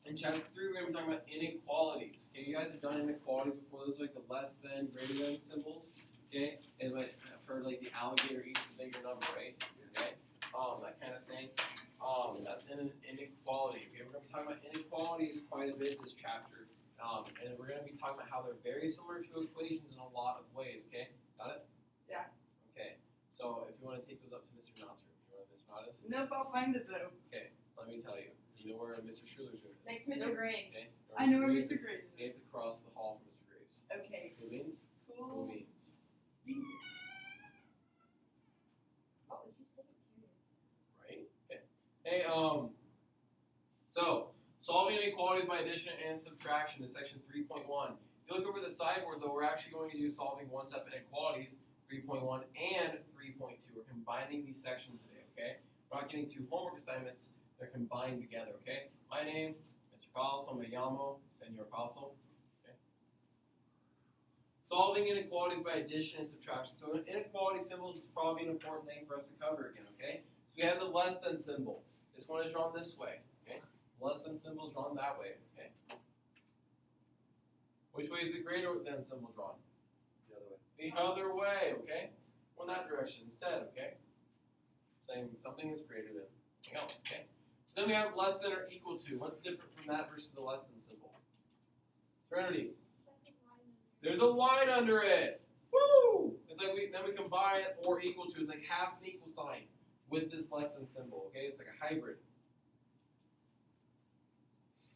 In chapter 3, we're going to be talking about inequalities. Okay, you guys have done inequality before. Those are like the less than, greater than symbols. Okay, and I've heard like the alligator eats the bigger number, right? Okay, that kind of thing. That's an inequality. Okay, we're going to be talking about inequalities quite a bit this chapter. And we're going to be talking about how they're very similar to equations in a lot of ways. Okay, got it? Yeah. Okay, so if you want to take those up to Mr. Knott's room, you want Mr. Knott's? Nope, I'll find it though. Okay, let me tell you. You know where Mr. Schuler's room is? Next, Mr. Graves. Okay. I know where Mr. Graves is. It's across the hall from Mr. Graves. Okay, Who means? Who cool. means? What would you say? Right? Okay. Hey, so solving inequalities by addition and subtraction is section 3.1. If you look over the sideboard though, we're actually going to do solving one-step inequalities 3.1 and 3.2. We're combining these sections today, okay? We're not getting two homework assignments, they're combined together, okay? My name, Mr. Castle, me llamo Senor Castle. Okay. Solving inequalities by addition and subtraction. So inequality symbols is probably an important thing for us to cover again, okay? So we have the less than symbol. This one is drawn this way, okay? Less than symbol is drawn that way, okay? Which way is the greater than symbol drawn? The other way. The other way, okay? Or in that direction instead, okay? Saying something is greater than something else, okay? So then we have less than or equal to. What's different from that versus the less than symbol? Serenity. There's a line under it. Woo! It's like then we combine it or equal to. It's like half an equal sign with this less than symbol, okay? It's like a hybrid.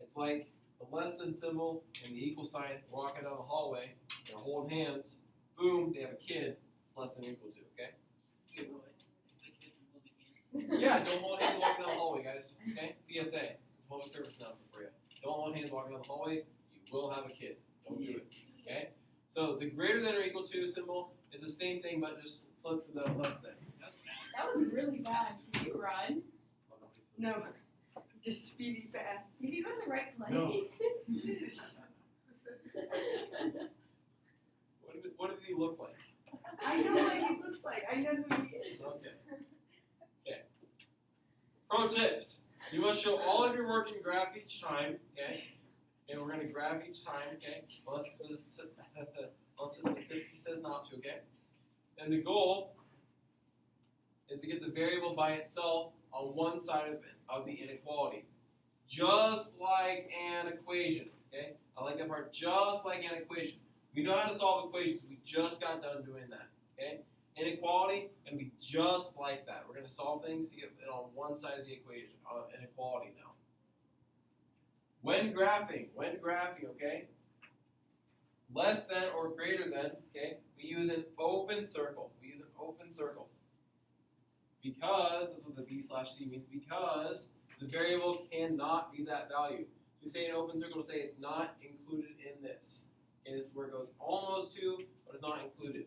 It's like the less than symbol and the equal sign walking down the hallway. They're holding hands. Boom, they have a kid. It's less than or equal to, okay? Yeah, don't hold hands walking down the hallway, guys. Okay? PSA. It's a public service announcement for you. Don't hold hands walking down the hallway. You will have a kid. Don't do it. Okay? So the greater than or equal to symbol is the same thing, but just flip for the less than. That was really bad. Did you run? No, just speedy fast. Did you go to the right place? No. What did he look like? I know what he looks like. I know who he is. Okay. Pro tips. You must show all of your work in graph each time, okay? And we're going to graph each time, okay? Unless it specifically says not to, okay? And the goal is to get the variable by itself on one side of the inequality. Just like an equation, okay? I like that part. Just like an equation. We know how to solve equations. We just got done doing that, okay? Inequality, and be just like that. We're going to solve things to get it on one side of the equation, inequality now. When graphing, okay, less than or greater than, okay, we use an open circle. Because, that's what the B/C means, because the variable cannot be that value. So we say an open circle to say it's not included in this. Okay, this is where it goes almost to, but it's not included.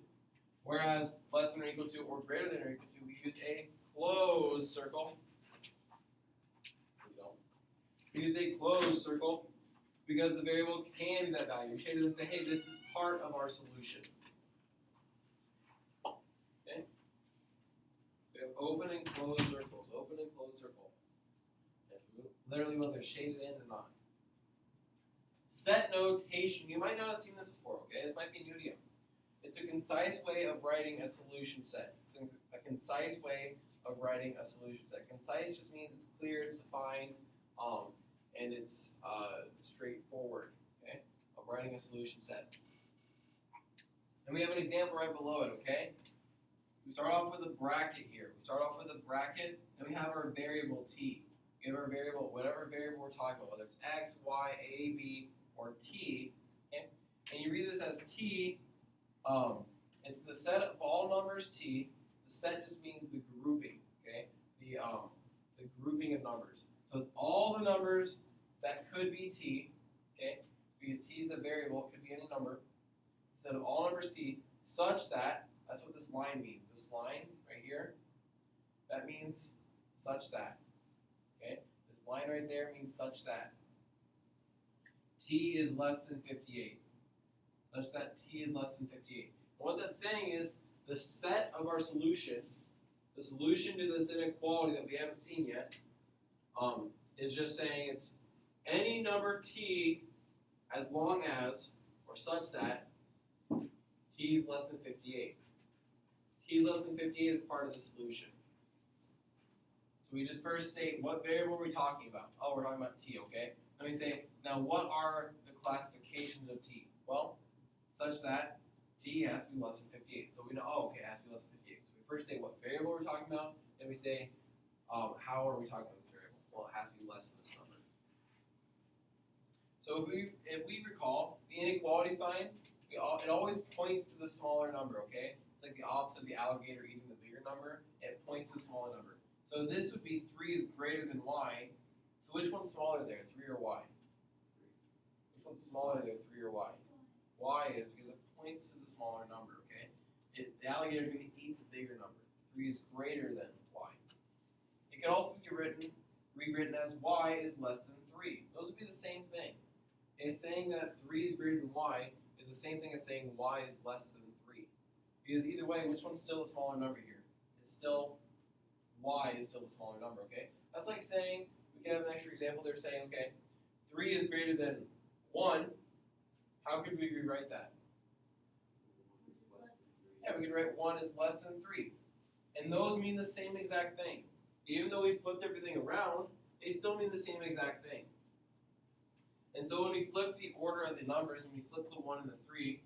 Whereas less than or equal to or greater than or equal to, we use a closed circle. We use a closed circle because the variable can be that value. We shade it and say, hey, this is part of our solution. Okay? We have open and closed circles. Open and closed circle. Literally whether shaded in or not. Set notation. You might not have seen this before, okay? This might be new to you. It's a concise way of writing a solution set. It's a concise way of writing a solution set. Concise just means it's clear, it's defined, and it's straightforward, okay, of writing a solution set. And we have an example right below it, okay? We start off with a bracket here. Then we have our variable t. We have our variable, whatever variable we're talking about, whether it's x, y, a, b, or t, okay? And you read this as t. It's the set of all numbers t. The set just means the grouping, okay? The grouping of numbers. So it's all the numbers that could be t, okay? Because t is a variable, it could be any number. Instead of all numbers t, such that, that's what this line means. This line right here, that means such that, okay? This line right there means such that. T is less than 58. Such that t is less than 58. And what that's saying is the set of our solution, the solution to this inequality that we haven't seen yet, is just saying it's any number t as long as, or such that, t is less than 58. T less than 58 is part of the solution. So we just first state what variable are we talking about? Oh, we're talking about t, okay? Let me say, now what are the classifications of t? Well, such that t has to be less than 58. So we know, oh, okay, it has to be less than 58. So we first say what variable we're talking about, then we say, how are we talking about this variable? Well, it has to be less than this number. So if we recall, the inequality sign, it always points to the smaller number, okay? It's like the opposite of the alligator eating the bigger number. It points to the smaller number. So this would be 3 is greater than y. So which one's smaller there, 3 or y? Which one's smaller there, 3 or y? Y is because it points to the smaller number, okay? The alligator is going to eat the bigger number. 3 is greater than y. It could also be rewritten as y is less than 3. Those would be the same thing. It's saying that 3 is greater than y is the same thing as saying y is less than 3. Because either way, which one's still the smaller number here? It's still, y is still the smaller number, okay? That's like saying, we can have an extra example. They're saying, okay, 3 is greater than 1. How could we rewrite that? Yeah, we could write 1 is less than 3. And those mean the same exact thing. Even though we flipped everything around, they still mean the same exact thing. And so when we flip the order of the numbers, when we flip the 1 and the 3,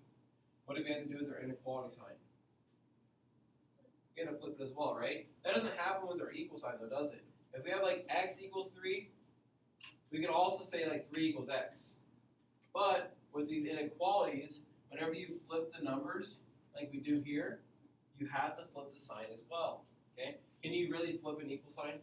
what do we have to do with our inequality sign? We have to flip it as well, right? That doesn't happen with our equal sign though, does it? If we have like x equals 3, we could also say like 3 equals x. But with these inequalities, whenever you flip the numbers, like we do here, you have to flip the sign as well, okay? Can you really flip an equal sign?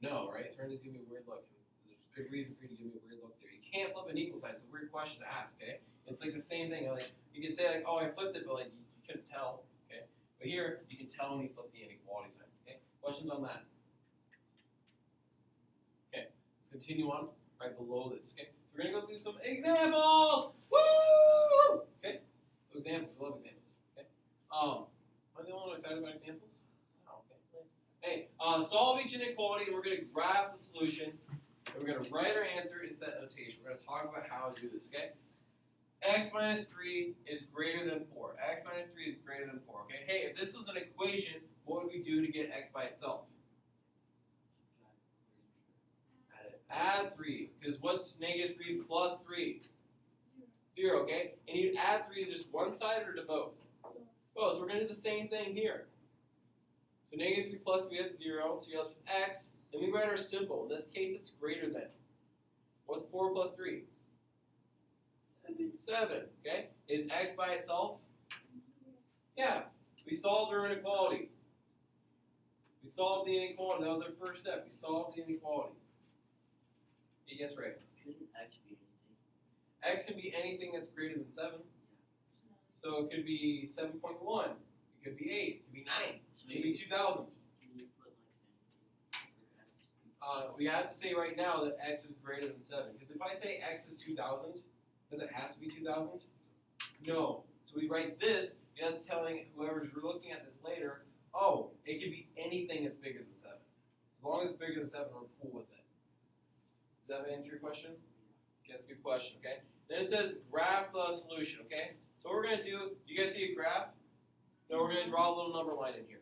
No, right? It's going to give me a weird look. There's a good reason for you to give me a weird look there. You can't flip an equal sign. It's a weird question to ask, okay? It's like the same thing. Like you could say like, oh, I flipped it, but like you couldn't tell, okay? But here, you can tell when you flip the inequality sign, okay? Questions on that? Okay, let's continue on right below this, okay? So we're going to go through some examples! Woo! Okay? So examples, we love examples, okay? Am I the only one excited about examples? Oh, okay. Hey, solve each inequality, and we're going to graph the solution, and we're going to write our answer in set notation. We're going to talk about how to do this, okay? X minus 3 is greater than 4. X minus 3 is greater than 4, okay? Hey, if this was an equation, what would we do to get x by itself? Add 3, because what's negative 3 plus 3? 0, okay? And you'd add 3 to just one side or to both? Both. So we're going to do the same thing here. So negative 3 plus 3, we have 0. So you're left with x. Then we write our symbol. In this case, it's greater than. What's 4 plus 3? 7, okay? Is x by itself? Yeah. We solved our inequality. We solved the inequality. That was our first step. We solved the inequality. Yes, Ray. Couldn't x be anything? X can be anything that's greater than 7. So it could be 7.1. It could be 8. It could be 9. It could be 2,000. Can you put like anything for x? We have to say right now that x is greater than 7. Because if I say x is 2,000, does it have to be 2,000? No. So we write this, that's telling whoever's looking at this later, oh, it could be anything that's bigger than 7. As long as it's bigger than 7, we're cool with it. Does that answer your question? Okay, that's a good question, okay? Then it says graph the solution, okay? So what we're going to do, you guys see a graph? No, we're going to draw a little number line in here.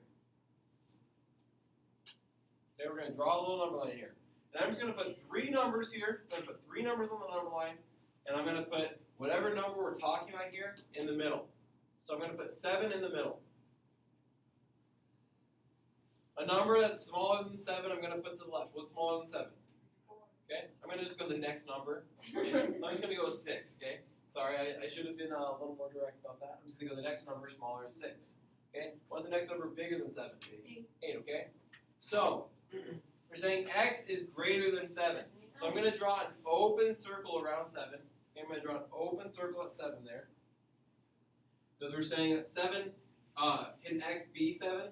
Okay, we're going to draw a little number line in here. And I'm just going to put 3 numbers here. I'm going to put 3 numbers on the number line. And I'm going to put whatever number we're talking about here in the middle. So I'm going to put 7 in the middle. A number that's smaller than 7, I'm going to put to the left. What's smaller than 7? Okay, I'm going to just go to the next number. Okay? I'm just going to go with 6, okay? Sorry, I should have been a little more direct about that. I'm just going to go to the next number smaller than 6. Okay, what's the next number bigger than 7? 8, okay? So, we're saying x is greater than 7. So I'm going to draw an open circle around 7. Okay, I'm going to draw an open circle at 7 there. Because we're saying that 7, can x be 7?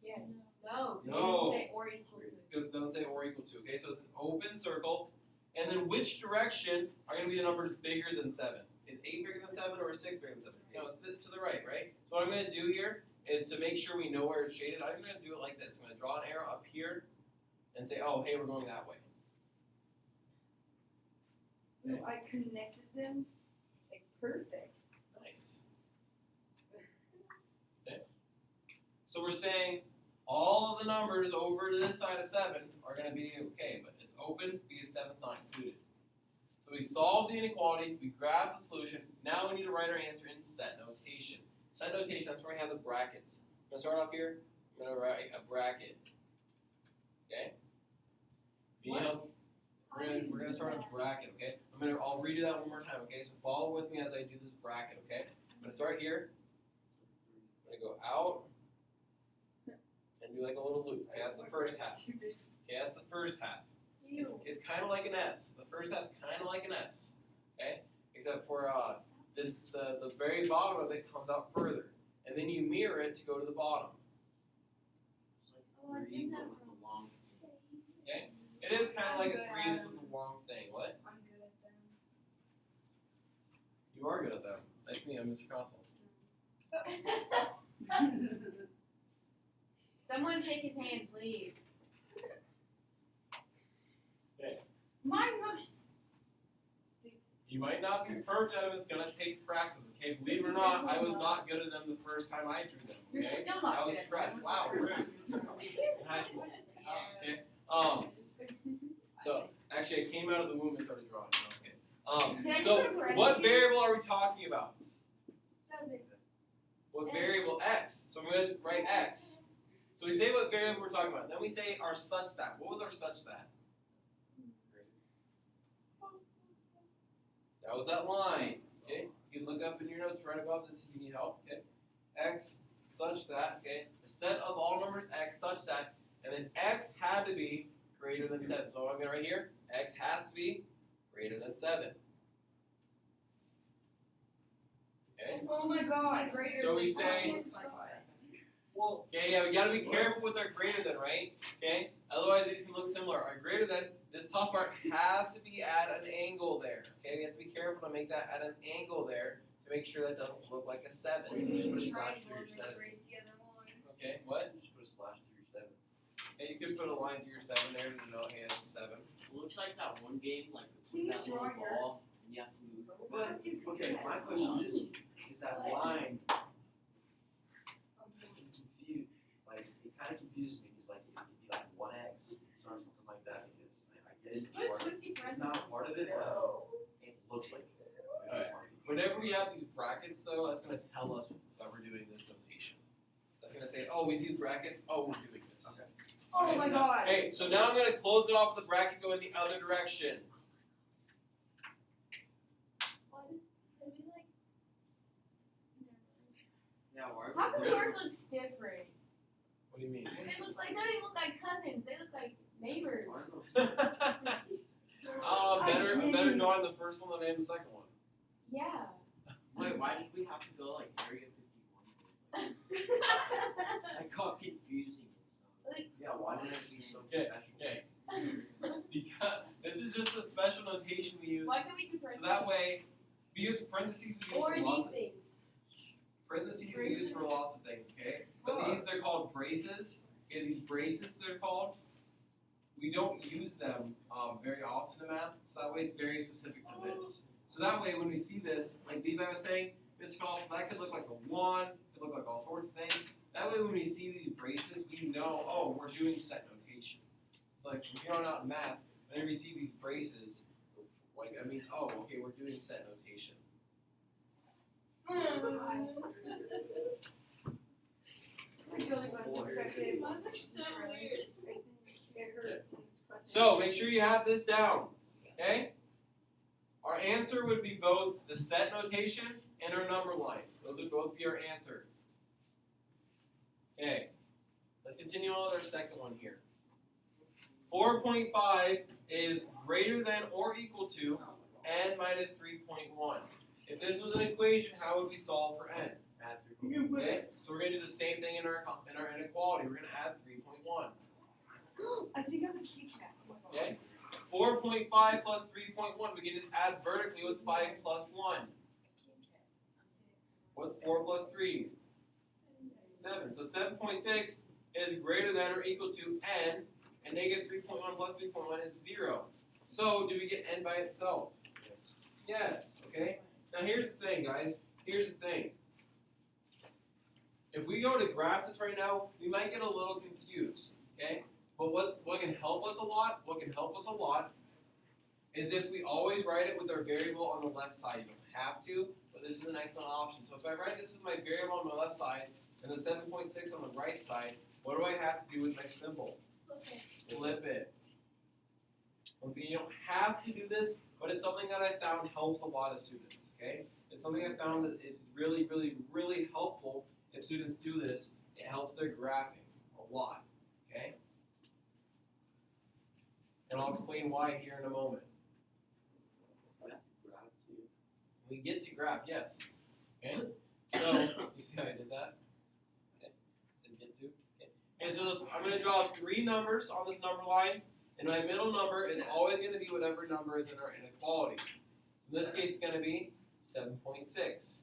Yes. No. No. It didn't say or equal to. Because it doesn't say or equal to, okay? So it's an open circle. And then which direction are going to be the numbers bigger than 7? Is 8 bigger than 7 or is 6 bigger than 7? No, it's to the right, right? So what I'm going to do here is to make sure we know where it's shaded, I'm going to do it like this. I'm going to draw an arrow up here and say, oh, hey, we're going that way. Okay. I connected them like perfect. Nice. Okay. So we're saying all of the numbers over to this side of 7 are going to be okay, but it's open because 7's not included. So we solve the inequality, we graph the solution, now we need to write our answer in set notation. Set notation, that's where we have the brackets. I'm going to start off here, I'm going to write a bracket. Okay? We're gonna start a bracket, okay? I'll redo that one more time, okay? So follow with me as I do this bracket, okay? I'm gonna start here. I'm gonna go out and do like a little loop. Okay, that's the first half. Okay, that's the first half. It's kind of like an S. The first half's kind of like an S, okay? Except for the very bottom of it comes out further, and then you mirror it to go to the bottom. It's like three, but with the long. Okay? It is kind of like a 3 just with a long thing. What? I'm good at them. You are good at that. Nice to meet you, I'm Mr. Consul. Someone shake his hand, please. Okay. Mine looks. You might not be perfect at it. It's gonna take practice. Okay, believe it or not, I was not good at them the first time I drew them. You're Okay, still not I was good at trash. them. Wow, rude. In high school. Okay. So actually, I came out of the womb and started drawing. Okay. Can I So do it for what anything? variable are we talking about? 7. What X. variable? X. So I'm gonna write X. So we say what variable we're talking about. Then we say our such that. What was our such that? That was that line. Okay. You can look up in your notes right above this if you need help. Okay. X such that. Okay. A set of all numbers X such that, and then X had to be greater than 7. So what I'm gonna write here, X has to be greater than 7. Okay. Oh my god. So we say- Well, Okay, yeah, we gotta be careful with our greater than, right? Okay? Otherwise these can look similar. Our greater than, this top part has to be at an angle there. Okay, we have to be careful to make that at an angle there to make sure that doesn't look like a 7. Just put a slash through your 7. Okay, what? Just put a slash through your 7. Hey, you could put a line through your 7 there to know, hey, it's a 7. It looks like that one game, like Can you that little draw yours? ball, and you have to move. But, okay, my question is that line confused, like, it kind of confuses me, because like, it could be like 1x or something like that, because I get it's part of it, it's not part of it, but it looks like it. Alright. Whenever we have these brackets though, that's gonna tell us that we're doing this notation. That's gonna say, oh, we see the brackets, oh, we're doing this. Okay. Oh my god. Hey, so now I'm gonna close it off with the bracket, go in the other direction. Yeah, why How come Really? yours looks different? What do you mean? They don't even look like cousins. They look like neighbors. Better drawing the first one than the second one. Yeah. Wait, why did we have to go like Area 51? I got confusing and stuff. Yeah, why did it be so Okay, special? okay. Because this is just a special notation we use. Why can't we do So parentheses? that way, because parentheses we use Or for lots these things. parentheses we use for lots of things, okay? But these, they're called braces. Okay, these braces they're called. We don't use them very often in math, so that way it's very specific to this. So that way when we see this, like Levi was saying, Mr. Carlson, that could look like a 1, could look like all sorts of things. That way when we see these braces, we know, oh, we're doing set notation. So like from here on out in math, whenever you see these braces, like I mean, oh, okay, we're doing set notation. So make sure you have this down, okay? Our answer would be both the set notation and our number line. Those would both be our answer. Okay, let's continue on with our second one here. 4.5 is greater than or equal to n minus 3.1. If this was an equation, how would we solve for n? Add 3. Okay, so we're going to do the same thing in our inequality. We're going to add 3.1. I think I'm a Kit Kat. Oh my god. Okay? 4.5 plus 3.1, we can just add vertically. What's 5 plus 1? What's 4 plus 3? 7. So 7.6 is greater than or equal to n, and negative 3.1 plus 3.1 is 0. So do we get n by itself? Yes. Yes, okay? Now here's the thing, guys. Here's the thing. If we go to graph this right now, we might get a little confused, okay? But what can help us a lot, is if we always write it with our variable on the left side. You don't have to, but this is an excellent option. So if I write this with my variable on the left side and then 7.6 on the right side, what do I have to do with my symbol? Okay. Flip it. Once again, you don't have to do this, but it's something that I found helps a lot of students, okay? It's something I found that is really, really, really helpful. If students do this, it helps their graphing a lot, okay? And I'll explain why here in a moment. We get to graph, yes. Okay? So, you see how I did that? Okay. Didn't get to. Okay, so I'm going to draw 3 numbers on this number line, and my middle number is always going to be whatever number is in our inequality. So in this case, it's going to be 7.6.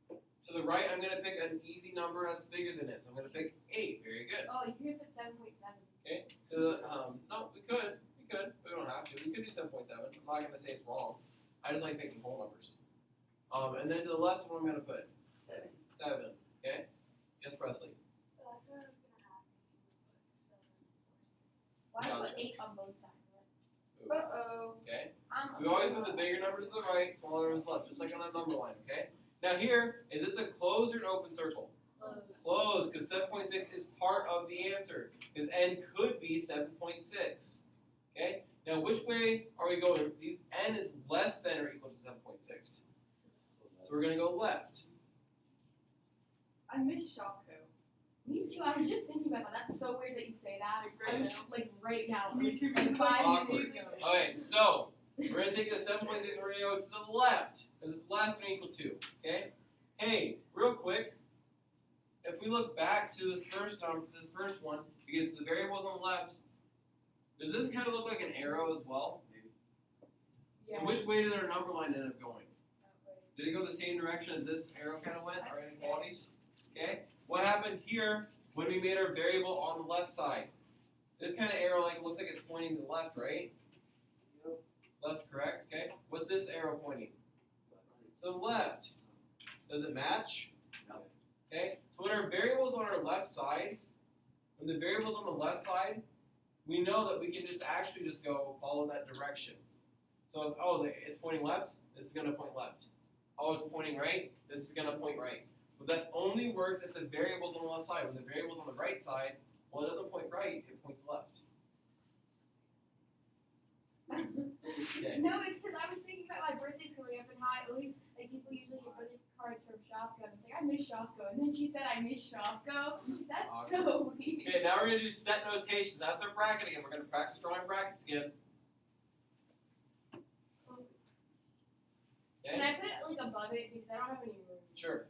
To the right, I'm going to pick an easy number that's bigger than it. So I'm going to pick 8. Very good. Oh, you could put 7.7. Okay. To the, no, we could, but we don't have to. We could do 7.7. I'm not going to say it's wrong. I just like picking whole numbers. And then to the left, what I'm going to put? 7. Okay? Yes, Presley. That's what I was gonna ask. Why put 8 on both sides? Ooh. Uh-oh. Okay? I'm So we always put the bigger numbers to the right, smaller numbers left, just like on that number line, okay? Now here, is this a closed or an open circle? close. Closed, because 7.6 is part of the answer. Because n could be 7.6. Okay? Now which way are we going? N is less than or equal to 7.6. So we're going to go left. I miss Shopko. Me too. I was just thinking about that. That's so weird that you say that. Right I'm, now. like right now. Me too, Like because 5 awkward. minutes ago. Okay, so we're going to take the 7.6 and we're going to go to the left. Because it's less than or equal to. Okay? Hey, real quick. If we look back to this first one, because the variable's on the left, does this kind of look like an arrow as well? Yeah. And which way did our number line end up going? Did it go the same direction as this arrow kind of went, our inequalities? Okay? What happened here when we made our variable on the left side? This kind of arrow looks like it's pointing to the left, right? Yep. Left, correct? Okay? What's this arrow pointing? To the left. Does it match? No. Okay? So when our variable's on our left side, when the variable's on the left side, we know that we can just actually just go follow that direction. So if, it's pointing left, this is going to point left. Oh, it's pointing right, this is going to point right. But that only works if the variable's on the left side. When the variable's on the right side, well, it doesn't point right, it points left. Okay. No, it's because I was thinking about my birthday's coming up and how I always, people usually get birthday cards from Shopko. It's like, I miss Shopko. And then she said, I miss Shopko. That's so weird. Okay, now we're going to do set notations. That's our bracket again. We're going to practice drawing brackets again. Can Okay? I put it above it because I don't have any room? Sure.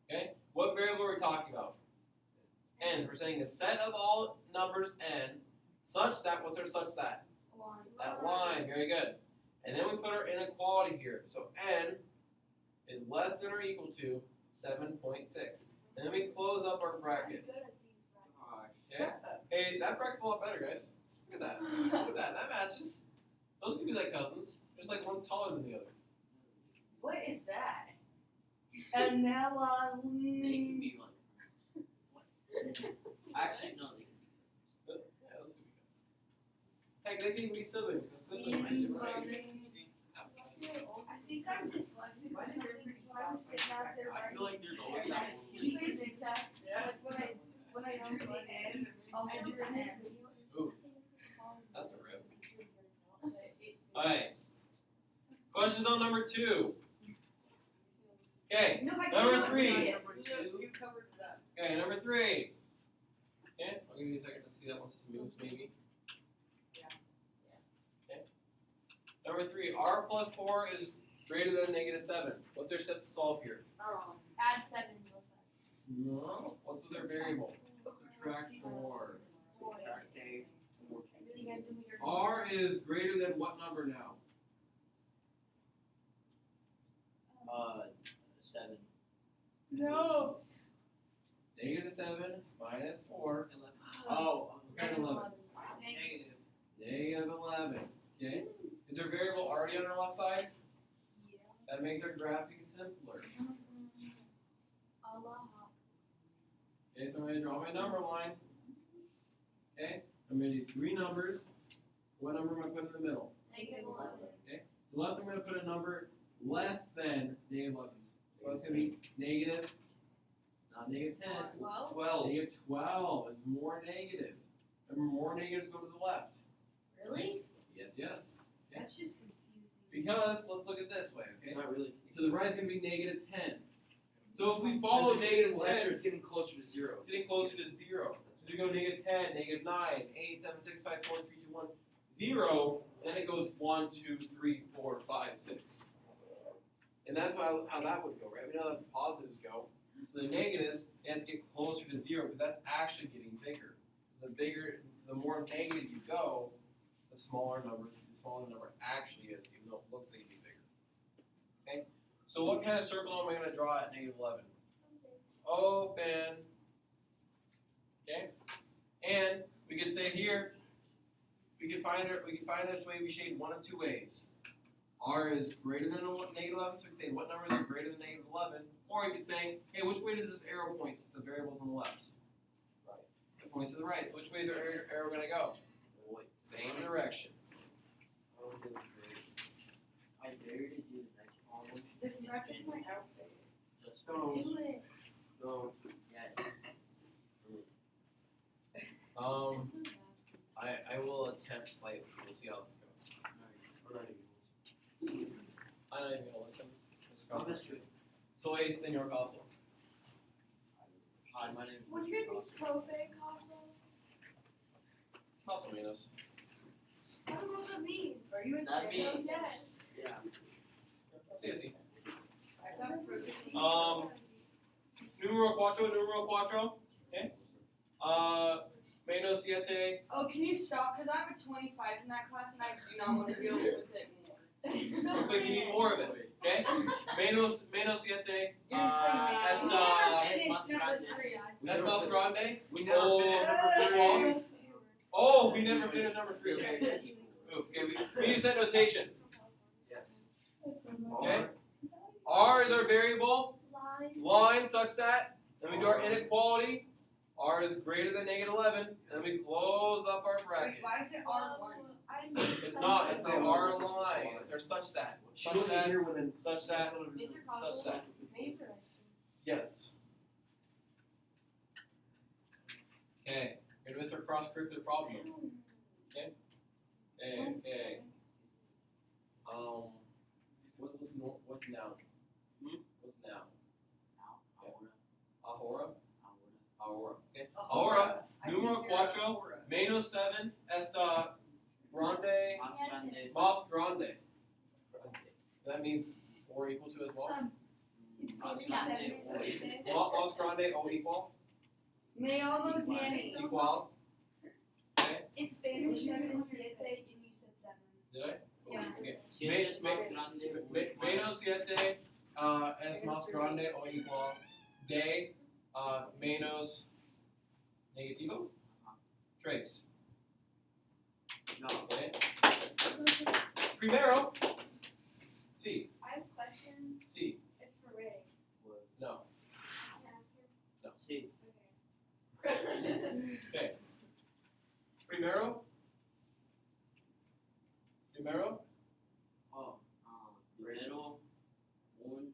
Okay? What variable are we talking about? N. So we're saying a set of all numbers n such that, what's our such that? Line. That line, very good. And then we put our inequality here. So n is less than or equal to 7.6. And then we close up our I'm bracket. good at these brackets. Okay? Hey, that bracket's a lot better, guys. Look at that. Look at that. That matches. Those could be like cousins. Just like one's taller than the other. What is that? And now They can be like. Actually, no, they can be. Yeah, let's see. Heck, they can even be siblings. Because siblings are different, right? I think I'm dyslexic or something because when I was sitting out there I feel like there's always that one. you can zigzag. Like when I drew the N, I drew an N. Ooh, that's a rip. Alright. Questions on number 2. Okay, No, I Number can't. 3. You covered it up. Okay, number 3. Okay, I'll give you a second to see that once this moves, maybe. Okay. Number 3, r plus 4 is greater than -7. What's our step to solve here? Add 7 to both sides. No. What's their variable? Subtract 4. Okay. Really gonna do me your R is greater than what number now? 7. No. -7 minus 4. Oh, What kind of 11? negative. -11. Okay. Is our variable already on our left side? That makes our graphing simpler. Aloha. Okay, so I'm going to draw my number line. Okay, I'm going to do 3 numbers. What number am I putting in the middle? -11. So left, I'm going to put a number less than -11. So it's going to be negative, not -10. 12. 12. -12 is more negative. Remember, more negatives go to the left. Really? Yes, yes. That's just confusing. Because, let's look at this way, okay? Not really. To the right is going to be -10. So if we follow negative 10, It's getting closer to 0. it's getting closer to 0. So we go -10, -9, 8, 7, 6, 5, 4, 3, 2, 1, 0. Then it goes 1, 2, 3, 4, 5, 6. And that's how that would go, right? We know that the positives go. So the negatives, they have to get closer to 0 because that's actually getting bigger. The more negative you go, the smaller number actually is, even though it looks like it'd be bigger. Okay? So what kind of circle am I going to draw at -11? Open. Okay? And we could say here, we could find this way we shade one of 2 ways. R is greater than -11, so we could say what numbers are greater than -11, or we could say, hey, which way does this arrow point since the variable's on the left? Right. It points to the right, so which way is our arrow going to go? Same direction. I dare you to do the next problem. This matches my outfit. Just Don't. Do it. No. yeah. I will attempt slightly. We'll see how this goes. We're not even I'm not even gonna listen. Oh, that's true. Soy Senor Castle. Hi, my name is What's your Profe Castle? Castle Minos. I don't know what that means. Are you in That San means- Yes. Yeah. CSE. I got protein. Numero cuatro. Okay. Menos siete. Oh, can you stop? Because I have a 25 in that class and I do not want to deal with it more. Looks like you need more of it. Okay. Menos siete. You're saying Esta. Finish number 3. That's Mas Grande. We never Oh. finished number 3. Oh, we never finished number 3. Okay. Okay. We use that notation. Yes. Okay. R is our variable. Line such that. Then we do our inequality. R is greater than -11, and then we close up our Wait, bracket. why is it R1? It's not. It's the R line. It's our such that. She Such wasn't that. here when Such that. Mr. Such Castle? that. Mason. Yes. Okay. We're gonna miss our cross-curricular problem. Okay. What's noun? What's noun? Ahora. Ahora. Okay. Ahora. I Numero think you're cuatro. Ahora. Menos 7. Esta grande. Más grande. Más grande. That means or equal to as well. Más grande. Más grande o igual. Me llamo Danny. Igual. Okay. In Spanish, 7 and you said 7. Did I? Yeah. Okay. Siete es más grande. Menos 7 es más grande o igual de menos negativo. Trace. No. Okay. Primero. Sí. I have a question. Sí. It's for Ray. No. Can I ask Sí. you? Okay. Primero. Primero. Oh, primero el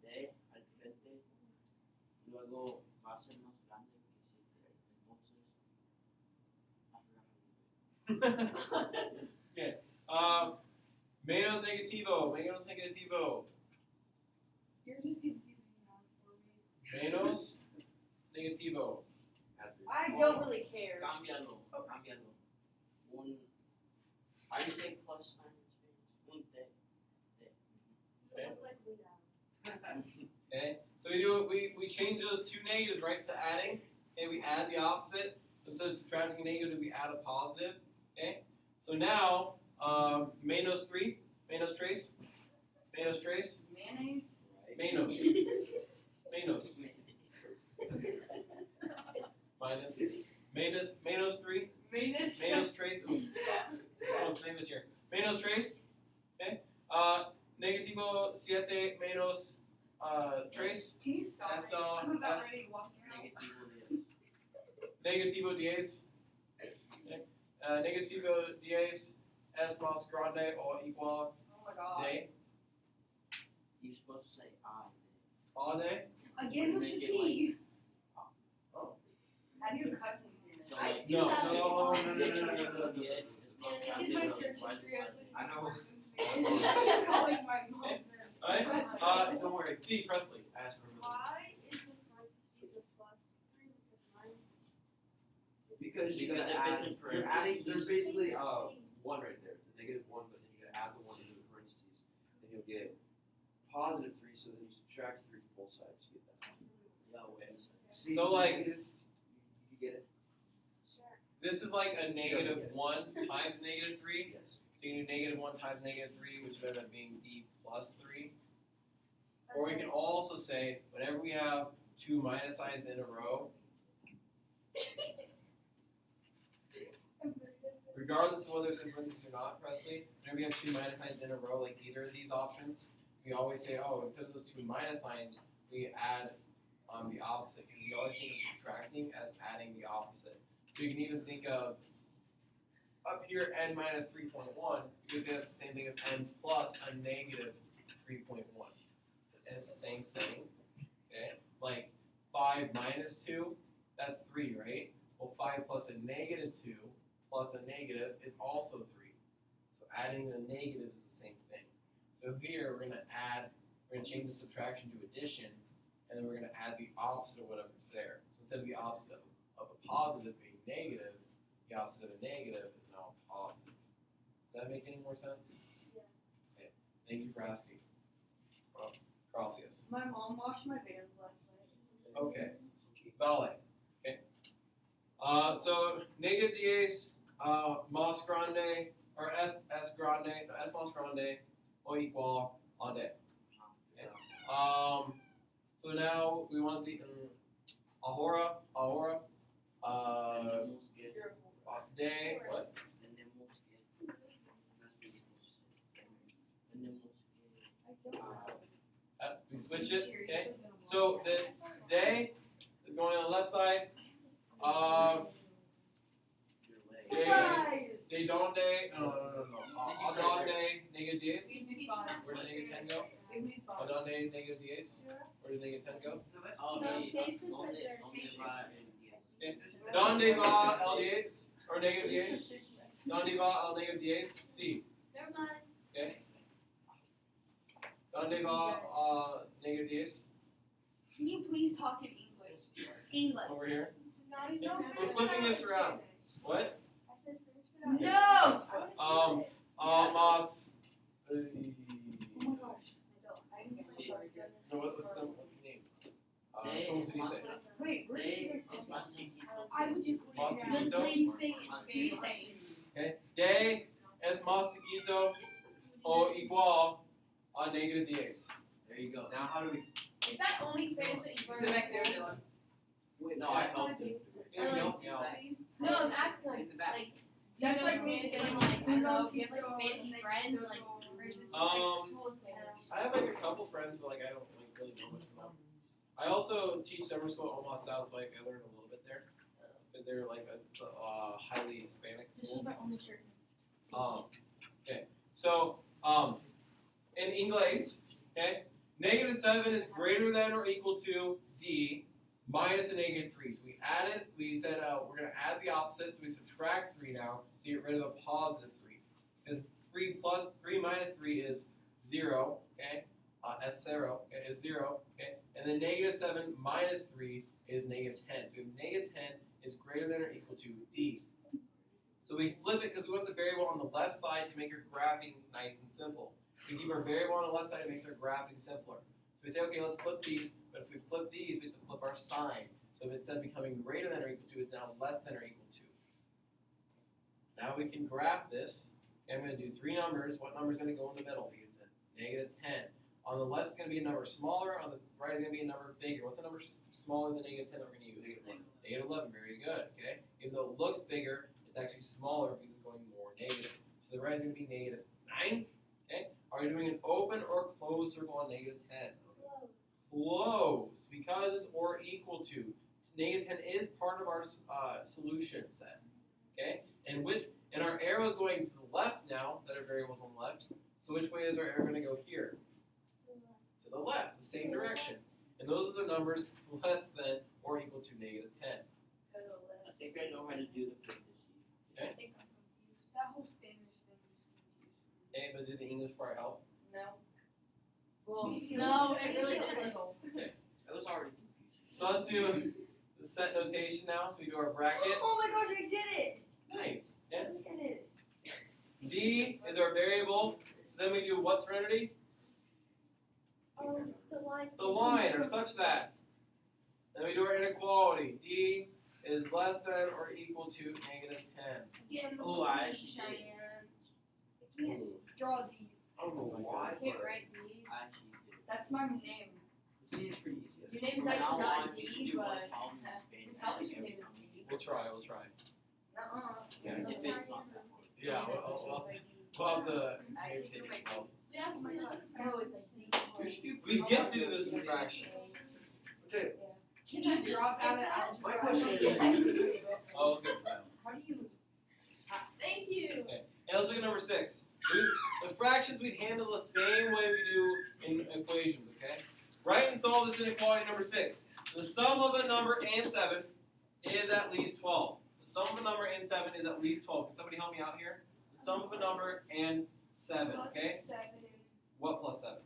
D al frente, luego va a ser más grande que 7, entonces Okay. Menos negativo. Menos negativo. You're just confusing now for me. Menos negativo. I don't really care. cámbialo. How do you say plus sign in Spanish? Un Okay. Look like we know. Okay. So we change those 2 negatives right to adding. Okay. We add the opposite. Instead of subtracting a negative, we add a positive. Okay. So now menos 3. Menos trace. Menos trace. Mayonnaise? Menos. Menos. Minus. Menos 3. Mayonnaise? Menos trace. What's the name this year? Menos trace. Okay. negativo siete menos tres Can you stop? esto I'm about es ready to walk out. Negativo 10. negativo 10. Negativo 10 es más grande o igual Oh my god. de You're supposed to say I. all day. Again with the Make it P. Oh. How do you cuss in here? So I like, do No, that no, all the no, time. no, no, no, no. Negativo 10 es más It's grande my o search igual history. I was de I know. I'm calling my mom. Alright, don't worry. C. Presley. Ask her. Why is the parentheses a plus 3 because mine's Because you Because gotta if add, it's in you're adding, there's basically, parentheses. one right there, it's a negative one, but then you gotta add the one into the parentheses. Then you'll get positive three, so then you subtract three from both sides, you get that. Yeah, wait. See, So, like- negative, you get it? Sure. This is like a negative get it. 1 times negative 3. Yes. So you do negative 1 times negative 3, which would end up being D plus 3. Or we can also say, whenever we have two minus signs in a row, regardless of whether it's in parentheses or not, Presley, whenever we have two minus signs in a row, like either of these options, we always say, oh, instead of those two minus signs, we add the opposite, because we always think of subtracting as adding the opposite. So you can even think of up here n minus 3.1, because that's the same thing as n plus a negative 3.1. And it's the same thing, okay? Like 5 minus 2, that's 3, right? Well, 5 plus a negative 2 plus a negative is also 3. So adding the negative is the same thing. So here we're gonna change the subtraction to addition, and then we're gonna add the opposite of whatever's there. So instead of the opposite of a positive being negative, the opposite of a negative is now a positive. Does that make any more sense? Yeah. Okay. Thank you for asking. Well, gracias. My mom washed my vans last night. Okay. Vale. Okay. So negative 10 más grande or s grande, no, s más grande o igual a de. Okay. So now we want the ahora Tenemos que. de what? Tenemos que. Tenemos que. We switch it. Okay. So the de is going on the left side. Your leg. Surprise! De donde? No. A donde negative 10? Where did negative 10 go? A donde negative 10? Where did negative 10 go? Oh, No, sí. spaces ¿Dónde- right there. dónde va el 10? Okay. ¿Dónde va el 10? Or negative 10? ¿Dónde va el negative 10? Sí. Never mind. Okay. ¿Dónde va negative 10? Can you please talk in English? English. Over here. Not even We're flipping this around. What? I said finish it No! out. Más. Oh my gosh. I didn't get my card done. No, what's the name? De ¿Cómo se es más- dice? Wait, where did you de guys es más chiquito. I would just Más just chiquito? please say it. Please say it. Okay. De es más chiquito o igual a negative 10. There you go. Now, how do we, Is that only Spanish that you learned? Sit back there, Dylan. wait, No, I helped him. Yeah, Or, no, like, no. No, I'm asking like, do you have like maybe some like I don't know if you have like Spanish friends like or is this just like school Spanish? I have like a couple friends, but like I don't like really know much from them. I also teach summer school at Omaha South, so like I learned a little bit there because they're like a highly Hispanic This is school. my only shirt. Okay, so in English, okay, negative 7 is greater than or equal to D minus a negative 3. So we said we're going to add the opposite, so we subtract 3 now to get rid of the positive 3. Because 3 minus 3 is 0, okay? S0 is 0, okay? And then negative 7 minus 3 is negative 10. So we have negative 10 is greater than or equal to D. So we flip it because we want the variable on the left side to make our graphing nice and simple. We keep our variable on the left side, it makes our graphing simpler. So we say, okay, let's flip these, but if we flip these, we have to flip our sign. So if instead of becoming greater than or equal to, it's now less than or equal to. Now we can graph this. Okay, I'm going to do 3 numbers. What number is going to go in the middle? Negative 10. On the left is going to be a number smaller. On the right is going to be a number bigger. What's the number smaller than negative 10 that we're going to use? Negative 11. Very good. Okay. Even though it looks bigger, it's actually smaller because it's going more negative. So the right is going to be negative 9. Okay. Are you doing an open or closed circle on -10? Close, because or equal to. -10 is part of our solution set. Okay? And our arrow is going to the left now that our variable's on the left. So which way is our arrow going to go here? To the left, the same direction. And those are the numbers less than or equal to -10. I think I know how to do the parentheses. I think I'm confused. That whole Spanish thing is confusing. Okay, but did the English part help? No. Well, No, it really didn't. I was already confused. So let's do the set notation now. So we do our bracket. Oh my gosh, I did it! Nice. Yeah. Look at it. D is our variable. So then we do what serenity? The line. The line, or such that. Then we do our inequality. D is less than or equal to -10. Again, the Oh, I actually Cheyenne. did. I can't draw these. I don't know why, I can't but write these. I actually did. That's my name. see, it's pretty easy. Your name's From actually now on, not you can D, do one but column in Spanish his helper's every name is time. D. We'll try. We'll try. Yeah, if it's not that hard. Yeah, we'll have to maybe take it slow. Yeah, oh, it's like D. You should do We get to do this in fractions. Okay, Can you drop out of algebra? my question is, Oh, let's go for that. How do you? Thank you. And let's look at number 6. The fractions we'd handle the same way we do in equations, okay? Write and solve this inequality number 6. The sum of a number and 7 is at least 12. The sum of a number and 7 is at least 12. Can somebody help me out here? The sum of a number and 7, okay? What plus 7?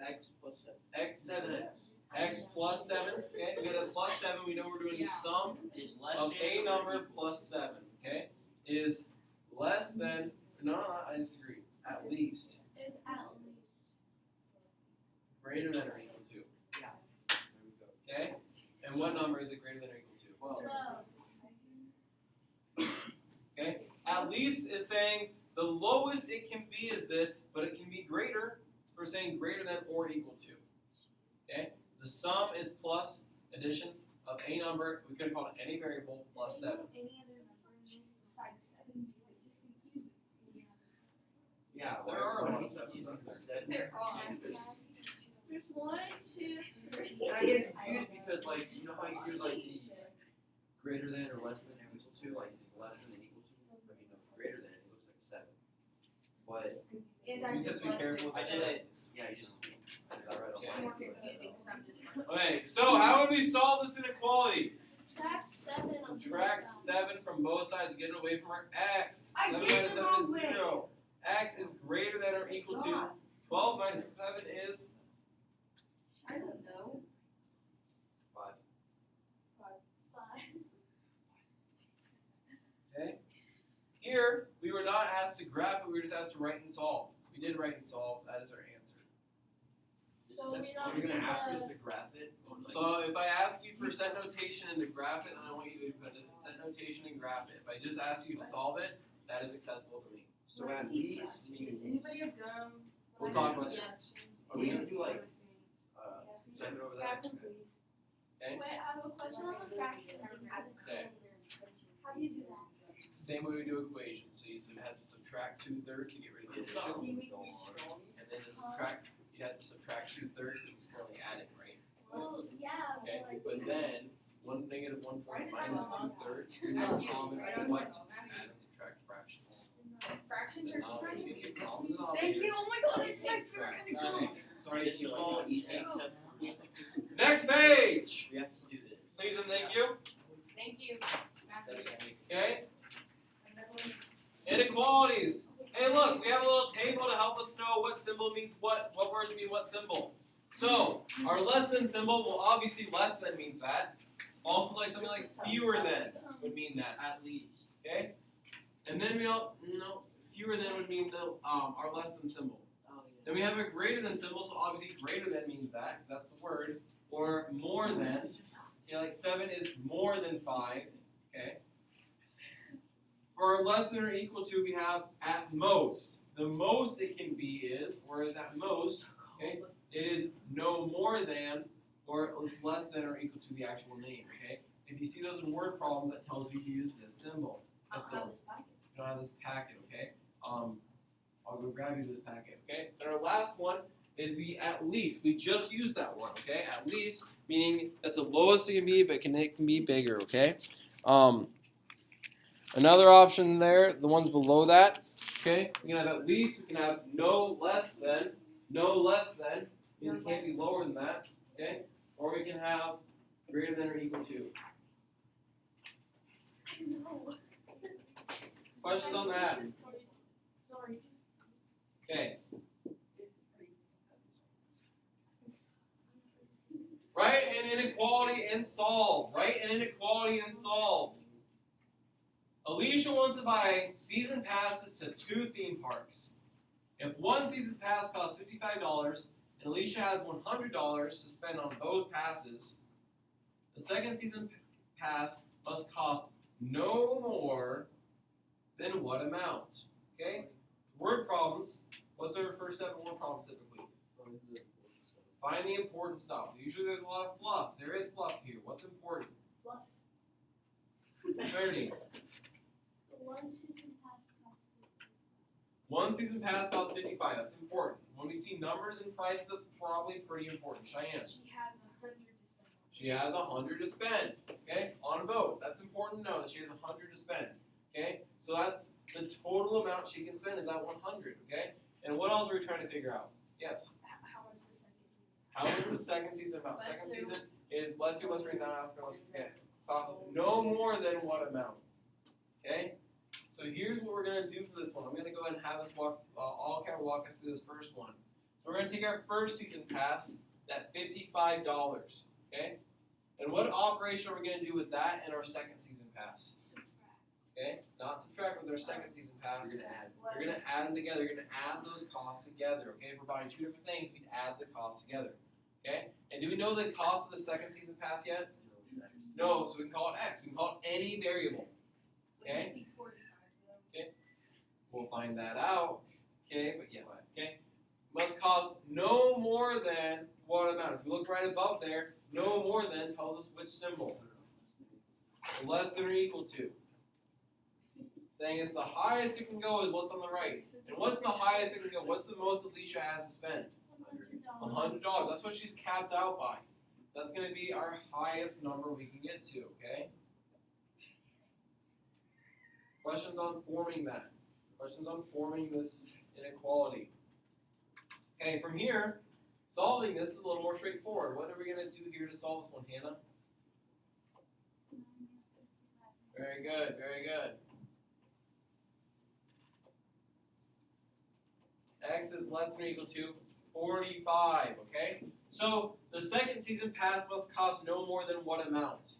X plus 7. X, 7x. X plus 7, okay? We got a plus 7, we know we're doing the sum Is less of a than- number plus 7, okay? Is less than, no, I disagree. At least. Is at least. Greater than or equal to. Yeah. There we go. Okay? And what number is it greater than or equal to? Well, Okay? At least is saying the lowest it can be is this, but it can be greater. We're saying greater than or equal to. Okay? The sum is plus addition of a number, we could have called it any variable, plus 7. Any other numbers besides 7? It just confuses me. Yeah, There are a lot of sevens out there. There are. There's 1, 2, 3. And I get confused because, like, you know how you do, like, the greater than or less than or equal to, like, it's less than and equal to, I mean, no, greater than, it looks like a 7. But, And You just have to be careful I with did the it, yeah, you just, is that right? Okay. It's more confusing because I'm just like. Okay, so how would we solve this inequality? Subtract 7. Subtract 7 from both sides, get it away from our x. I 7 did minus the 7 wrong is way. 0. X is greater than or equal to God. 12 minus 7 is I don't know. 5. 5. okay. Here, we were not asked to graph it, we were just asked to write and solve. We did write and solve, that is our answer. So we So don't you're gonna ask us uh, to graph it? Or, like, So if I ask you for set notation and to graph it, then I want you to put a set notation and graph it. If I just ask you to solve it, that is acceptable to me. so at least means, Anybody have gum? We'll talk about that. Yeah. are we gonna do, like, send it over there? Okay. Wait, I have a question on the fraction. Okay. How do you do that? Same way we do equations. So you have to subtract 2/3 to get rid of the addition. And then to subtract, you have to subtract 2/3 because it's currently adding, right? Well, yeah. Okay, like- but then, negative 1/4 minus 2/3, you Right. have common what to add and subtract fractions. Fractions And are obviously, fractions. you get columns and Thank you. operators. Oh my God, it's my favorite kind of gum. Okay, sorry this to is like all that. easy except for Next page! we have to do this. Please and thank you. Thank you. Okay? Inequalities. Hey, look, we have a little table to help us know what symbol means what words mean what symbol. So, our less than symbol, well, obviously less than means that. Also, like something like fewer than would mean that. At least. Okay? And then fewer than would mean our less than symbol. Oh, Then we have a greater than symbol, so obviously greater than means that, 'cause that's the word. Or more than. See, like 7 is more than 5. Okay? For our less than or equal to, we have at most. The most it can be is, or is at most, okay, it is no more than, or it's less than or equal to the actual name, okay? If you see those in word problems, that tells you to use this symbol. This symbol. You don't have this packet, okay? I'll go grab you this packet, okay? And our last one is the at least. We just used that one, okay? At least, meaning that's the lowest it can be, but it can be bigger, okay? Another option there, the ones below that, okay? We can have at least, we can have no less than, means it can't be lower than that, okay? Or we can have greater than or equal to. Questions on that? Sorry. Okay. Write an inequality and solve. Write an inequality and solve. Alicia wants to buy season passes to 2 theme parks. If one season pass costs $55 and Alicia has $100 to spend on both passes, the second season pass must cost no more than what amount? Okay? Word problems. What's our first step in word problems typically? Find the important stuff. Usually there's a lot of fluff. There is fluff here. What's important? Fluff. Trinity. One season pass costs $55. That's important. When we see numbers and prices, that's probably pretty important. Cheyenne. She has 100 to spend. She has 100 to spend. Okay? On both. That's important to know that she has 100 to spend. Okay? So that's the total amount she can spend is that 100. Okay? And what else are we trying to figure out? Yes? How much How much is the second season? the second season about? Bless Second you. season is bless you, bless you, down Africa, let's forget. Costs no more than what amount? Okay? So here's what we're going to do for this one. I'm going to go ahead and have us all kind of walk us through this first one. So we're going to take our first season pass, that $55. Okay? And what operation are we going to do with that and our second season pass? Okay? Not subtract with our second season pass. You're gonna add. You're going to add them together. You're going to add those costs together. Okay? If we're buying 2 different things, we'd add the costs together. Okay? And do we know the cost of the second season pass yet? No, so we can call it X. We can call it any variable. Okay? Would it be 45 though? We'll find that out. Okay, but yes. Okay? Must cost no more than what amount? If we look right above there, no more than tells us which symbol. Less than or equal to. Saying it's the highest it can go is what's on the right. And what's the highest it can go? What's the most Alicia has to spend? $100. That's what she's capped out by. That's going to be our highest number we can get to, okay? Questions on forming that? Questions on forming this inequality? Okay, from here, solving this is a little more straightforward. What are we going to do here to solve this one, Hannah? Very good, very good. X is less than or equal to 45, okay? So the second season pass must cost no more than what amount?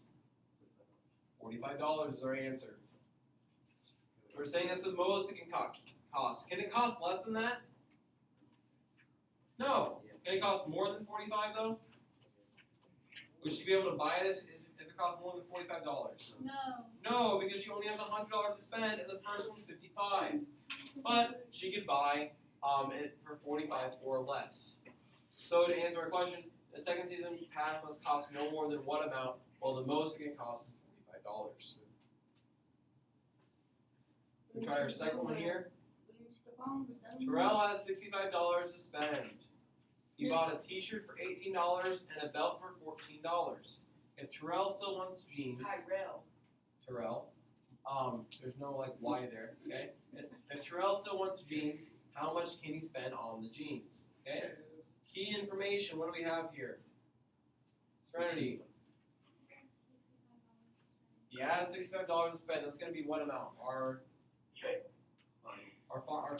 $45 is our answer. We're saying that's the most it can cost. Can it cost less than that? No. Can it cost more than 45 though? Would she be able to buy it if it costs more than $45? No. No, because she only has $100 to spend, and the first one's $55. But she could buy it for $45 or less. So to answer our question, the second season pass must cost no more than what amount? Well, the most it can cost is $45. We try our second one here. Terrell has $65 to spend. He bought a t-shirt for $18 and a belt for $14. If Terrell still wants jeans, Terrell, there's no like Y there, okay? If Terrell still wants jeans, how much can he spend on the jeans? Okay? Key information, what do we have here? Trinity. He has $65 to spend. That's going to be what amount? Our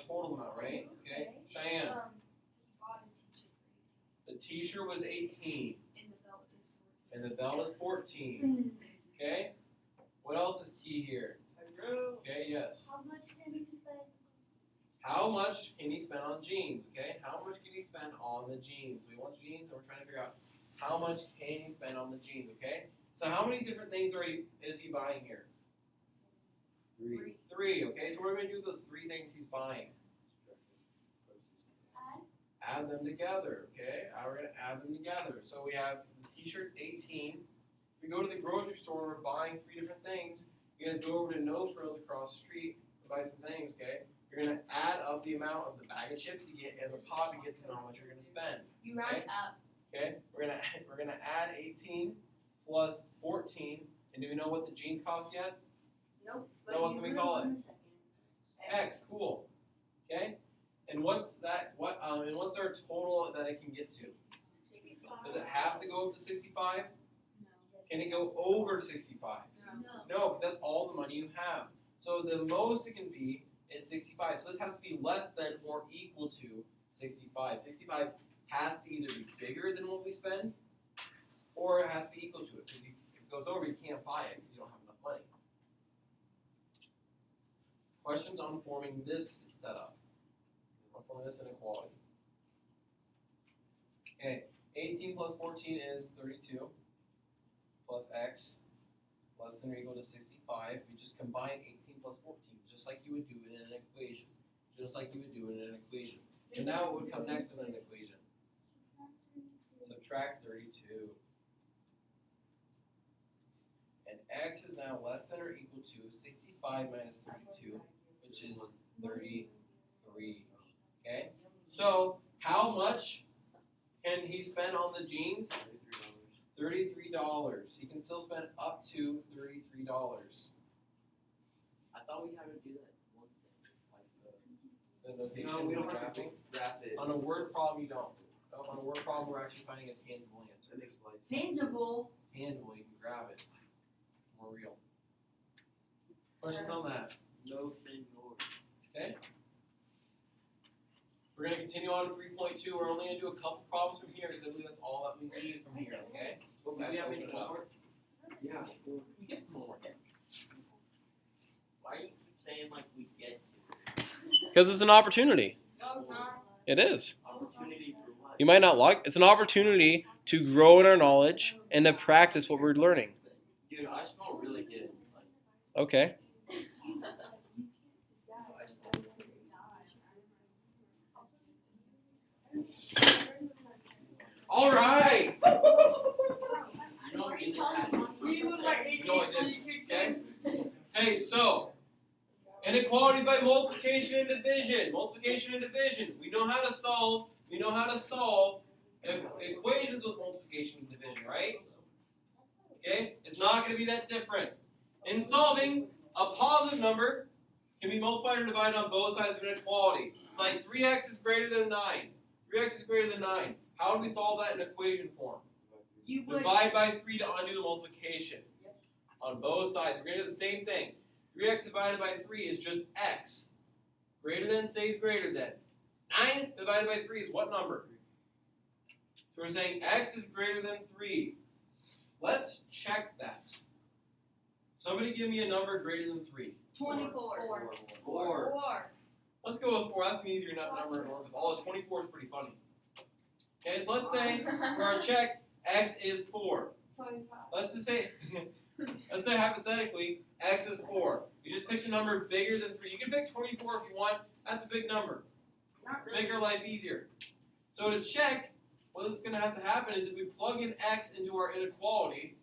total amount, right? Okay. Cheyenne. He bought a t-shirt The t-shirt was 18 and the belt is 14. and the belt is 14. Okay. What else is key here? Okay. Yes. How much can he spend? How much can he spend on jeans? Okay. How much can he spend on the jeans? So he wants jeans, and we're trying to figure out how much can he spend on the jeans. Okay. So how many different things is he buying here? 3. Okay. So what are we gonna do with those 3 things he's buying? Add them together, okay? We're going to add them together. So we have the t-shirt's 18. We go to the grocery store, we're buying 3 different things. You guys go over to No Frills across the street and buy some things, okay? You're going to add of the amount of the bag of chips you get in the pocket gets to know how much you're gonna spend. You round up. Okay, we're gonna add 18 plus 14, and do we know what the jeans cost yet? Nope. No, what can we call it? X, cool. Okay, and what's that? And what's our total that it can get to? Does it have to go up to 65? Can it go over 65? No. No, because that's all the money you have. So the most it can be is 65. So this has to be less than or equal to 65. 65 has to either be bigger than what we spend, or it has to be equal to it. Because if it goes over, you can't buy it because you don't have enough money. Questions on forming this setup? On forming this inequality. Okay, 18 plus 14 is 32, plus x less than or equal to 65. We just combine 18 plus 14, just like you would do in an equation. Just like you would do in an equation. And now what would come next in an equation? Subtract 32. And x is now less than or equal to 65 minus 32, which is 33. Okay? So, how much can he spend on the jeans? $33. He can still spend up to $33. I thought we had to do that one thing, like The notation No, we and don't the have to graphing. graph it. On a word problem, you don't. No, on a word problem, we're actually finding a tangible answer. That makes life. Tangible. Tangible, you can grab it. More real. Questions on that? no senor. Okay. We're going to continue on to 3.2. We're only going to do a couple problems from here because I believe that's all that we need from here, okay? But we Let's have open any it up. homework? Yeah. We get some homework. Why do you keep saying like we get to? Because it's an opportunity. No, it's not. It is. Opportunity for what? You might not like it's an opportunity to grow in our knowledge and to practice what we're learning. Dude, I smell really good. Like, Okay. All right. you know, in the past, We look like No, I ADHD kicked in. Hey, so inequalities by multiplication and division. Multiplication and division. We know how to solve. Equations with multiplication and division, right? Okay, it's not going to be that different. In solving, a positive number can be multiplied or divided on both sides of an inequality. It's like 3x is greater than 9. 3x is greater than 9. How do we solve that in equation form? You would. Divide by 3 to undo the multiplication. On both sides, we're going to do the same thing. 3x divided by 3 is just x. Greater than stays greater than. 9 divided by 3 is what number? So we're saying x is greater than 3. Let's check that. Somebody give me a number greater than 3. 24. 4. Let's go with 4. That's an easier number to work with. Although 24 is pretty funny. Okay, so let's say for our check, x is 4. Let's just say, let's say hypothetically, x is 4. You just pick a number bigger than 3. You can pick 24 if you want. That's a big number. Not Let's make our life easier. So to check, what's going to have to happen is if we plug in x into our inequality,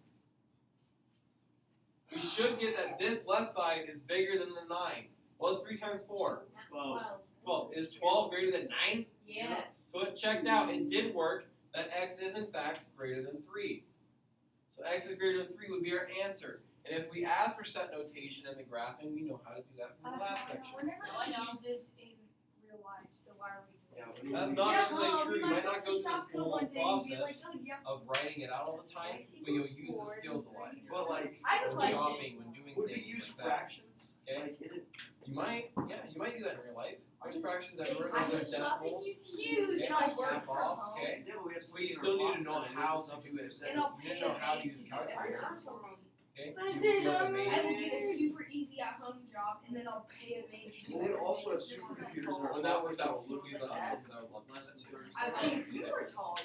we should get that this left side is bigger than the 9. Well, it's 3 times 4. 12. Is 12 greater than 9? Yeah. So it checked out. It did work. That x is in fact greater than 3. So x is greater than 3 would be our answer. And if we ask for set notation and the graphing, we know how to do that from the last section. We're never going to use this in real life, so why are we doing it? That's not necessarily true. You might not go through this full process of writing it out all the time, but you'll use the skills a lot. But like, I have a When question. shopping, when doing would we things use like that. fractions? Okay? Like in it? You might do that in real life. There's fractions that work I with was shopping decimals. huge, Okay, and I work half from off, home. okay? Yeah, but we have But you something still in our need to know pocket that how is to something do it. percent. And I'll You pay didn't know a how to maid use to a do it. calculator. Okay? I You did will a be amazed. I will get a super easy at home job, and then I'll pay a maid to do Well, we it. also have supercomputers in our When that works pocket out, that'll we'll look use at that. that. I would love that too. I think you were tall.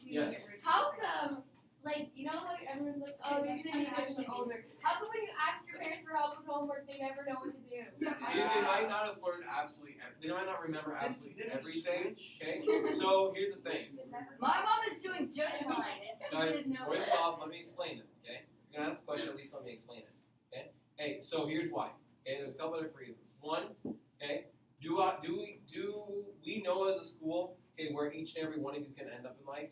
Yes. How come, like, you know how everyone's like, oh, you're gonna need this when older. How come when you ask your parents for help with homework, they never know what to do? They might not have learned absolutely, they might not remember absolutely Didn't we everything, switch? okay? So here's the thing. My mom is doing just fine. Guys, voice off, let me explain it, okay? You're gonna ask the question, at least let me explain it, okay? Hey, so here's why. Okay, there's a couple of different reasons. One, okay, do we know as a school, okay, where each and every one of you is going to end up in life?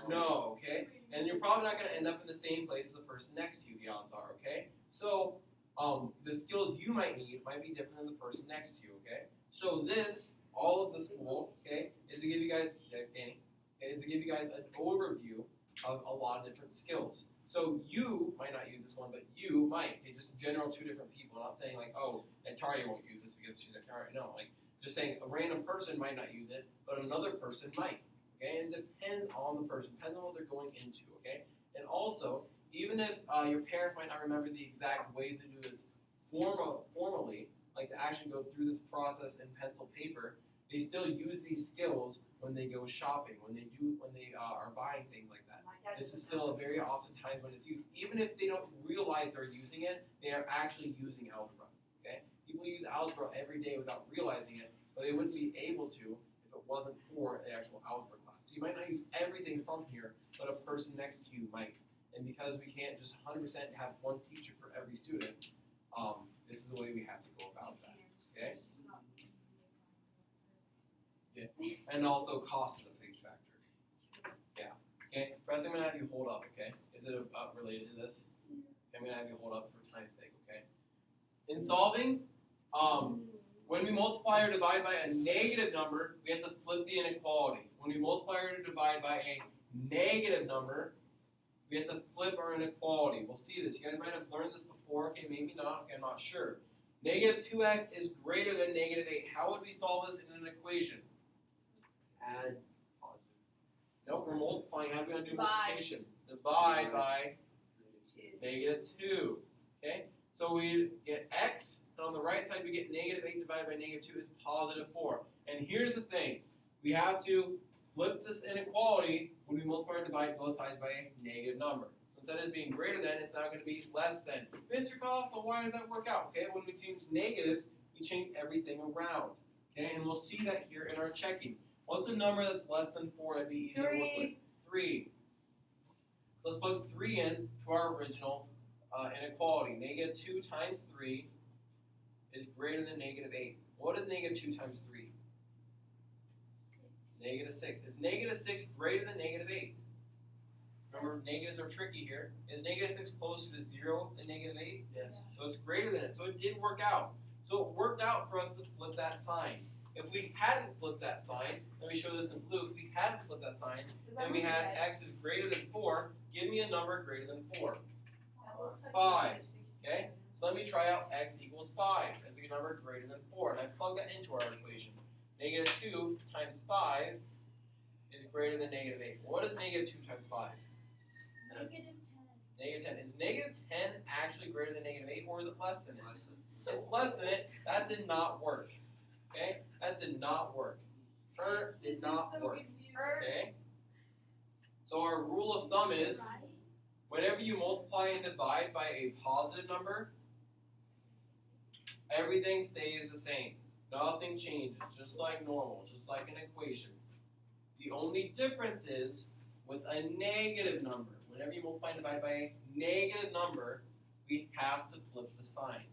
No, okay? And you're probably not going to end up in the same place as the person next to you, the odds are, okay? So, the skills you might need might be different than the person next to you, okay? So this, all of the school, okay, is to give you guys, Danny, okay, is to give you guys an overview of a lot of different skills. So you might not use this one, but you might, okay, just in general, two different people. I'm not saying like, oh, Antaria won't use this because she's Antaria. No, like, just saying a random person might not use it, but another person might, okay? And it depends on the person, depends on what they're going into, okay? And also, even if your parents might not remember the exact ways to do this formally, like to actually go through this process in pencil paper, they still use these skills when they go shopping, when they are buying things like that. This is still a very often times when it's used. Even if they don't realize they're using it, they are actually using algebra, okay? People use algebra every day without realizing it, but they wouldn't be able to if it wasn't for the actual algebra class. So you might not use everything from here, but a person next to you might. And because we can't just 100% have one teacher for every student, this is the way we have to go about that, okay? Okay. And also cost is a big factor. Yeah. Okay. Preston, I'm gonna have you hold up. Okay. Is it related to this? I'm gonna have you hold up for time's sake. Okay. In solving, when we multiply or divide by a negative number, we have to flip the inequality. When we multiply or divide by a negative number, we have to flip our inequality. We'll see this. You guys might have learned this before. Okay, maybe not. Okay, I'm not sure. Negative 2x is greater than negative 8. How would we solve this in an equation? Add positive. Nope, we're multiplying. How are we going to do Divide. multiplication? Divide by negative 2. Okay? So we get x, and on the right side we get negative 8 divided by negative 2 is positive 4. And here's the thing. We have to flip this inequality when we multiply or divide both sides by a negative number. So instead of being greater than, it's now going to be less than. Mr. Collins, so why does that work out? Okay, when we change negatives, we change everything around. Okay, and we'll see that here in our checking. What's a number that's less than 4 that'd be easier to work with? 3. So let's plug 3 in to our original inequality. Negative 2 times 3 is greater than negative 8. What is negative 2 times 3? Negative 6. Is negative 6 greater than negative 8? Remember, negatives are tricky here. Is negative 6 closer to 0 than negative 8? Yes. So it's greater than it. So it did work out. So it worked out for us to flip that sign. If we hadn't flipped that sign, let me show this in blue. If we hadn't flipped that sign, and we had x is greater than 4, give me a number greater than 4. 5. Okay? So let me try out x equals 5 as a number greater than 4. And I plug that into our equation. Negative 2 times 5 is greater than negative 8. What is negative 2 times 5? Negative 10. Negative 10. Is negative 10 actually greater than negative 8, or is it less than it? It's less than it. That did not work. Okay? That did not work. Did not work. Okay? So our rule of thumb is, whenever you multiply and divide by a positive number, everything stays the same. Nothing changes, just like normal, just like an equation. The only difference is with a negative number. Whenever you multiply and divide by a negative number, we have to flip the sign.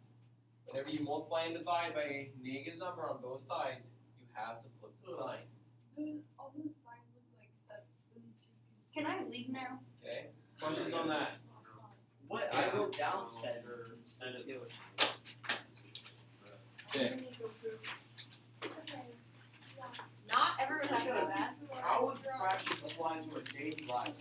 Whenever you multiply and divide by a negative number on both sides, you have to flip the sign. All those signs look like stuff. Can I leave now? Okay? Questions on that? What I wrote down said instead of Okay. Not everyone has to know that. How would fractions apply to a daily life?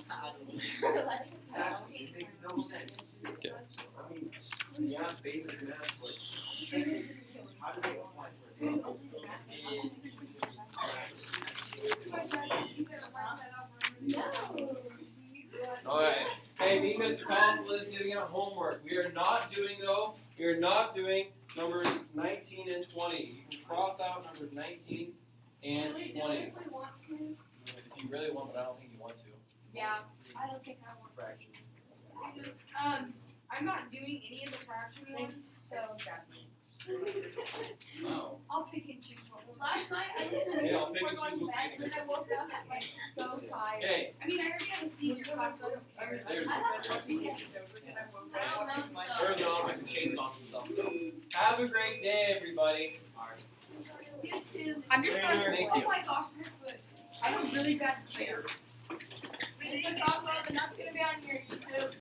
Exactly, it makes no sense. I mean, yeah, basic math, but how do they apply to a daily life? Alright. Hey, me, Mr. Consul, is giving out homework. We are not doing numbers 19 and 20. You can cross out numbers 19 and 20. If you really want, but I don't think you want to. Yeah, I don't think I want Fraction. I'm not doing any of the fraction ones, so Oh. I'll pick and choose one. Last night I listened to Yeah, I'll music pick and before choose going to what bed, we and then I woke up like so tired. Okay. I mean, I already have a senior class, so I don't care. There's I don't know Turn the on, I can change off and stuff. Have a great day, everybody. You too. I'm just Thank not. you. Oh my gosh, my foot. I have really bad hair.